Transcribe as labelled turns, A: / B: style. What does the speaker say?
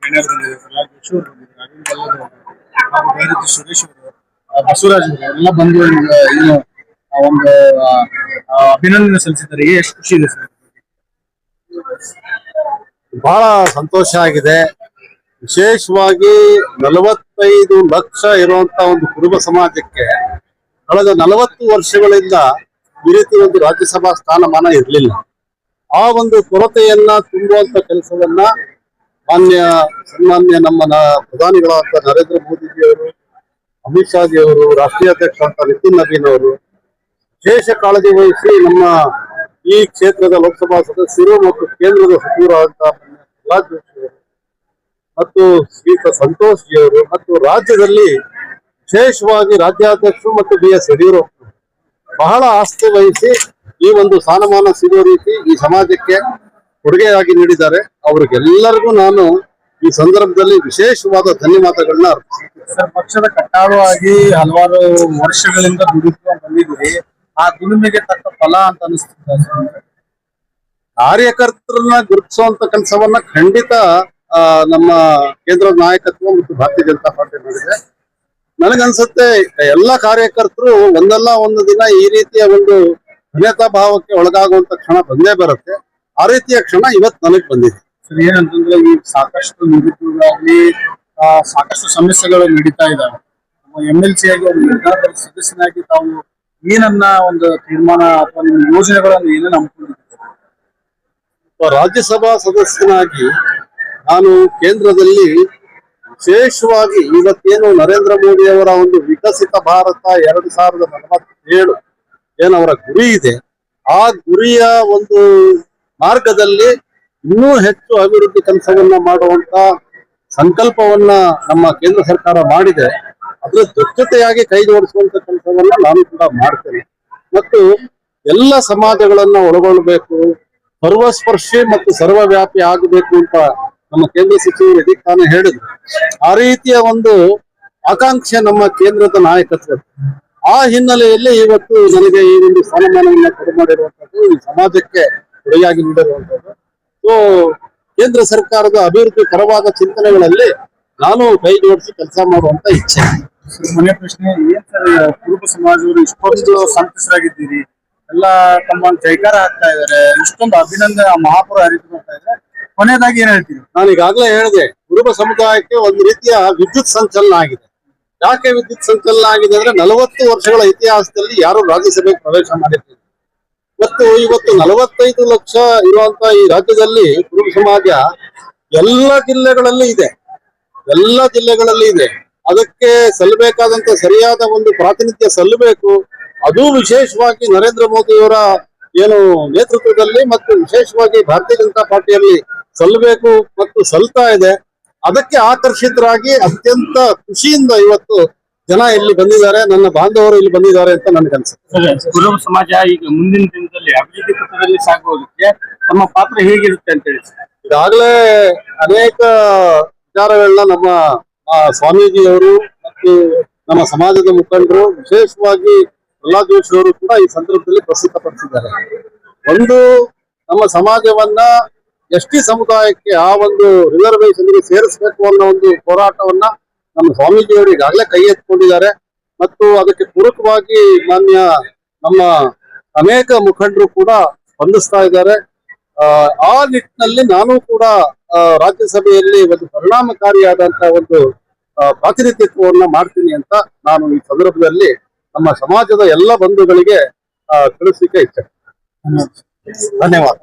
A: ಗಣ್ಯರು ಬಂದಿದ್ದಾರೆ, ಯಶೋರ್ ಬಂದಿದ್ದಾರೆ, ಅರವಿಂದ್ ಬೆಲ್ಲದ್ ಅವರು, ಬೈರತಿ ಸುರೇಶ್ ಅವರು, ಬಸವರಾಜ್ ಅವರು ಎಲ್ಲ ಬಂದು ಏನು ಒಂದು ಅಭಿನಂದನೆ ಸಲ್ಲಿಸಿದ್ದಾರೆ. ಎಷ್ಟು ಖುಷಿ ಇದೆ ಸರ್?
B: ಬಹಳ ಸಂತೋಷ ಆಗಿದೆ. ವಿಶೇಷವಾಗಿ 45 ಲಕ್ಷ ಇರುವಂತ ಒಂದು ಕುರುಬ ಸಮಾಜಕ್ಕೆ ಕಳೆದ 40 ವರ್ಷಗಳಿಂದ ಈ ರೀತಿ ಒಂದು ರಾಜ್ಯಸಭಾ ಸ್ಥಾನಮಾನ ಇರಲಿಲ್ಲ. ಆ ಒಂದು ಕೊರತೆಯನ್ನ ತುಂಬುವಂತ ಕೆಲಸವನ್ನ ಸನ್ಮಾನ್ಯ ನಮ್ಮ ಪ್ರಧಾನಿಗಳಾದ ನರೇಂದ್ರ ಮೋದಿಜಿಯವರು, ಅಮಿತ್ ಶಾ ಜಿಯವರು, ರಾಷ್ಟ್ರೀಯ ಅಧ್ಯಕ್ಷ ಅಂತ ನಿತಿನ್ ನವೀನ್ ಅವರು ವಿಶೇಷ ಕಾಳಜಿ ವಹಿಸಿ ನಮ್ಮ ಈ ಕ್ಷೇತ್ರದ ಲೋಕಸಭಾ ಸದಸ್ಯರು ಮತ್ತು ಕೇಂದ್ರದ ಸಚಿವರಾದಂತಹ ಪ್ರಹ್ಲಾದ್ ಜೋಶಿ ಅವರು ಮತ್ತು ಶ್ರೀಯುತ ಸಂತೋಷ್ ಜಿ ಅವರು ಮತ್ತು ರಾಜ್ಯದಲ್ಲಿ ವಿಶೇಷವಾಗಿ ರಾಜ್ಯಾಧ್ಯಕ್ಷರು ಮತ್ತು BS ಯಡಿಯೂರಪ್ಪ ಬಹಳ ಆಸ್ಥೆ ವಹಿಸಿ ಈ ಒಂದು ಸ್ಥಾನಮಾನ ಸಿಗುವ ರೀತಿ ಈ ಸಮಾಜಕ್ಕೆ ಕೊಡುಗೆಯಾಗಿ ನೀಡಿದ್ದಾರೆ. ಅವರಿಗೆಲ್ಲರಿಗೂ ನಾನು ಈ ಸಂದರ್ಭದಲ್ಲಿ ವಿಶೇಷವಾದ ಧನ್ಯವಾದಗಳನ್ನ
A: ಅರ್ಪಿಸ್ತೀನಿ. ಪಕ್ಷದ ಕಟ್ಟಾಳವಾಗಿ ಹಲವಾರು ವರ್ಷಗಳಿಂದ ದುಡಿದುಕೊಂಡು ಬಂದಿದ್ದೀರಿ, ಆ ದುಡಿಮೆಗೆ ತಕ್ಕ ಫಲ ಅಂತ ಅನಿಸ್ತದೆ.
B: ಕಾರ್ಯಕರ್ತರನ್ನ ಗುರುತಿಸುವಂತ ಕೆಲಸವನ್ನ ಖಂಡಿತ ನಮ್ಮ ಕೇಂದ್ರದ ನಾಯಕತ್ವ ಮತ್ತು ಭಾರತೀಯ ಜನತಾ ಪಾರ್ಟಿ ಮಾಡಿದೆ. ನನಗನ್ಸುತ್ತೆ ಎಲ್ಲಾ ಕಾರ್ಯಕರ್ತರು ಒಂದಲ್ಲ ಒಂದು ದಿನ ಈ ರೀತಿಯ ಒಂದು ಧನ್ಯತಾ ಭಾವಕ್ಕೆ ಒಳಗಾಗುವಂತ ಕ್ಷಣ ಬಂದೇ ಬರುತ್ತೆ. ಆ ರೀತಿಯ ಕ್ಷಣ ಇವತ್ತು ನನಗೆ ಬಂದಿದೆ.
A: ಸರ್, ಏನಂತಂದ್ರೆ ಈ ಸಾಕಷ್ಟು ನಿರುದ್ಯೋಗಿ ಸಾಕಷ್ಟು ಸಮಸ್ಯೆಗಳು ನಡೀತಾ ಇದಾವೆ. MLC ಆಗಿ ಒಂದು ನಿರ್ಧಾರದ ಸದಸ್ಯನಾಗಿ ತಾವು ಏನನ್ನ ಒಂದು ತೀರ್ಮಾನ ಅಥವಾ ನಿಮ್ಮ ಯೋಜನೆಗಳನ್ನು ಏನೇನು ಹಮ್ಮಿಕೊಂಡಿದ್ದೀರಿ?
B: ರಾಜ್ಯಸಭಾ ಸದಸ್ಯನಾಗಿ ನಾನು ಕೇಂದ್ರದಲ್ಲಿ ವಿಶೇಷವಾಗಿ ಇವತ್ತೇನು ನರೇಂದ್ರ ಮೋದಿ ಅವರ ಒಂದು ವಿಕಸಿತ ಭಾರತ 2047 ಏನವರ ಗುರಿ ಇದೆ, ಆ ಗುರಿಯ ಒಂದು ಮಾರ್ಗದಲ್ಲಿ ಇನ್ನೂ ಹೆಚ್ಚು ಅಭಿವೃದ್ಧಿ ಕೆಲಸವನ್ನ ಮಾಡುವಂತ ಸಂಕಲ್ಪವನ್ನ ನಮ್ಮ ಕೇಂದ್ರ ಸರ್ಕಾರ ಮಾಡಿದೆ. ಅದ್ರ ಜೊತೆಯಾಗಿ ಕೈ ಜೋಡಿಸುವಂತ ಕೆಲಸವನ್ನ ನಾನು ಕೂಡ ಮಾಡ್ತೇನೆ. ಮತ್ತು ಎಲ್ಲ ಸಮಾಜಗಳನ್ನ ಒಳಗೊಳ್ಳಬೇಕು, ಸರ್ವಸ್ಪರ್ಶಿ ಮತ್ತು ಸರ್ವವ್ಯಾಪಿ ಆಗಬೇಕು ಅಂತ ನಮ್ಮ ಕೇಂದ್ರ ಸಚಿವರು ಇದಕ್ಕೆ ತಾನೇ ಹೇಳಿದ್ರು. ಆ ರೀತಿಯ ಒಂದು ಆಕಾಂಕ್ಷೆ ನಮ್ಮ ಕೇಂದ್ರದ ನಾಯಕತ್ವ. ಆ ಹಿನ್ನೆಲೆಯಲ್ಲಿ ಇವತ್ತು ನನಗೆ ಈ ಒಂದು ಸ್ಥಾನಮಾನವನ್ನ ಕೊಡು ಮಾಡಿರುವಂತದ್ದು, ಈ ಸಮಾಜಕ್ಕೆ ಕೊಡುಗೆಯಾಗಿ ನೀಡಿರುವಂತದ್ದು. ಸೊ ಕೇಂದ್ರ ಸರ್ಕಾರದ ಅಭಿವೃದ್ಧಿ ಪರವಾದ ಚಿಂತನೆಗಳಲ್ಲಿ ನಾನು ಕೈ ಜೋಡಿಸಿ ಕೆಲಸ ಮಾಡುವಂತ ಇಚ್ಛೆ.
A: ಮನೆ ಪ್ರಶ್ನೆ ಏನ್ ಸರ್, ಕುರುಬ ಸಮಾಜವರು ಇಷ್ಟೊಂದು ಸಂತಸರಾಗಿದ್ದೀರಿ, ಎಲ್ಲ ತಮ್ಮ ಜೈಕಾರ ಆಗ್ತಾ ಇದಾರೆ, ಇಷ್ಟೊಂದು ಅಭಿನಂದನೆ ಮಹಾಪುರ ಹರಿದು ಬರ್ತಾ ಇದ್ದಾರೆ, ಕೊನೆಯದಾಗಿ ಏನ್ ಹೇಳ್ತೀವಿ?
B: ನಾನು ಈಗಾಗಲೇ ಹೇಳಿದೆ, ಕುರುಬ ಸಮುದಾಯಕ್ಕೆ ಒಂದು ರೀತಿಯ ವಿದ್ಯುತ್ ಸಂಚಲನ ಆಗಿದೆ. ಯಾಕೆ ವಿದ್ಯುತ್ ಸಂಚಲನ ಆಗಿದೆ ಅಂದ್ರೆ 40 ವರ್ಷಗಳ ಇತಿಹಾಸದಲ್ಲಿ ಯಾರು ರಾಜ್ಯಸಭೆಗೆ ಪ್ರವೇಶ ಮಾಡಿರ್ತೀವಿ. ಮತ್ತು ಇವತ್ತು 45 ಲಕ್ಷ ಇರುವಂತ ಈ ರಾಜ್ಯದಲ್ಲಿ ಕುರುಬ ಸಮಾಜ ಎಲ್ಲ ಜಿಲ್ಲೆಗಳಲ್ಲಿ ಇದೆ, ಎಲ್ಲ ಜಿಲ್ಲೆಗಳಲ್ಲಿ ಇದೆ. ಅದಕ್ಕೆ ಸಲ್ಲಬೇಕಾದಂತ ಸರಿಯಾದ ಒಂದು ಪ್ರಾತಿನಿಧ್ಯ ಸಲ್ಲಬೇಕು. ಅದು ವಿಶೇಷವಾಗಿ ನರೇಂದ್ರ ಮೋದಿಯವರ ಏನು ನೇತೃತ್ವದಲ್ಲಿ ಮತ್ತು ವಿಶೇಷವಾಗಿ ಭಾರತೀಯ ಜನತಾ ಪಾರ್ಟಿಯಲ್ಲಿ ಸಲ್ಲಬೇಕು ಮತ್ತು ಸಲ್ತಾ ಇದೆ. ಅದಕ್ಕೆ ಆಕರ್ಷಿತರಾಗಿ ಅತ್ಯಂತ ಖುಷಿಯಿಂದ ಇವತ್ತು ಜನ ಇಲ್ಲಿ ಬಂದಿದ್ದಾರೆ, ನನ್ನ ಬಾಂಧವರು ಇಲ್ಲಿ ಬಂದಿದ್ದಾರೆ ಅಂತ ನನಗನ್ಸುತ್ತೆ.
A: ಕುರುಬ ಸಮಾಜ ಈಗ ಮುಂದಿನ ದಿನದಲ್ಲಿ ಅಭಿವೃದ್ಧಿ ಪಥದಲ್ಲಿ ಸಾಗುವುದಕ್ಕೆ ನಮ್ಮ ಪಾತ್ರ ಹೇಗಿರುತ್ತೆ ಅಂತ ಹೇಳಿ?
B: ಈಗಾಗಲೇ ಅನೇಕ ವಿಚಾರಗಳನ್ನ ನಮ್ಮ ಸ್ವಾಮೀಜಿಯವರು ಮತ್ತು ನಮ್ಮ ಸಮಾಜದ ಮುಖಂಡರು, ವಿಶೇಷವಾಗಿ ಪ್ರಹ್ಲಾದ್ ಜೋಶಿ ಅವರು ಕೂಡ ಈ ಸಂದರ್ಭದಲ್ಲಿ ಪ್ರಸ್ತುತಪಡಿಸಿದ್ದಾರೆ. ಒಂದು, ನಮ್ಮ ಸಮಾಜವನ್ನ ST ಸಮುದಾಯಕ್ಕೆ ಆ ಒಂದು ರಿಸರ್ವೇಶನ್ಗೆ ಸೇರಿಸಬೇಕು ಅನ್ನೋ ಒಂದು ಹೋರಾಟವನ್ನ ನಮ್ಮ ಸ್ವಾಮೀಜಿಯವರು ಈಗಾಗಲೇ ಕೈ ಎತ್ಕೊಂಡಿದ್ದಾರೆ. ಮತ್ತು ಅದಕ್ಕೆ ಪೂರಕವಾಗಿ ನಮ್ಮ ಅನೇಕ ಮುಖಂಡರು ಕೂಡ ಸ್ಪಂದಿಸ್ತಾ ಇದ್ದಾರೆ. ಆ ನಿಟ್ಟಿನಲ್ಲಿ ನಾನು ಕೂಡ ರಾಜ್ಯಸಭೆಯಲ್ಲಿ ಒಂದು ಪರಿಣಾಮಕಾರಿಯಾದಂತಹ ಒಂದು ಪ್ರಾತಿನಿಧ್ಯತ್ವವನ್ನ ಮಾಡ್ತೀನಿ ಅಂತ ನಾನು ಈ ಸಂದರ್ಭದಲ್ಲಿ ನಮ್ಮ ಸಮಾಜದ ಎಲ್ಲ ಬಂಧುಗಳಿಗೆ ತಿಳಿಸಲಿಕ್ಕೆ ಇಚ್ಛೆ. ಧನ್ಯವಾದ.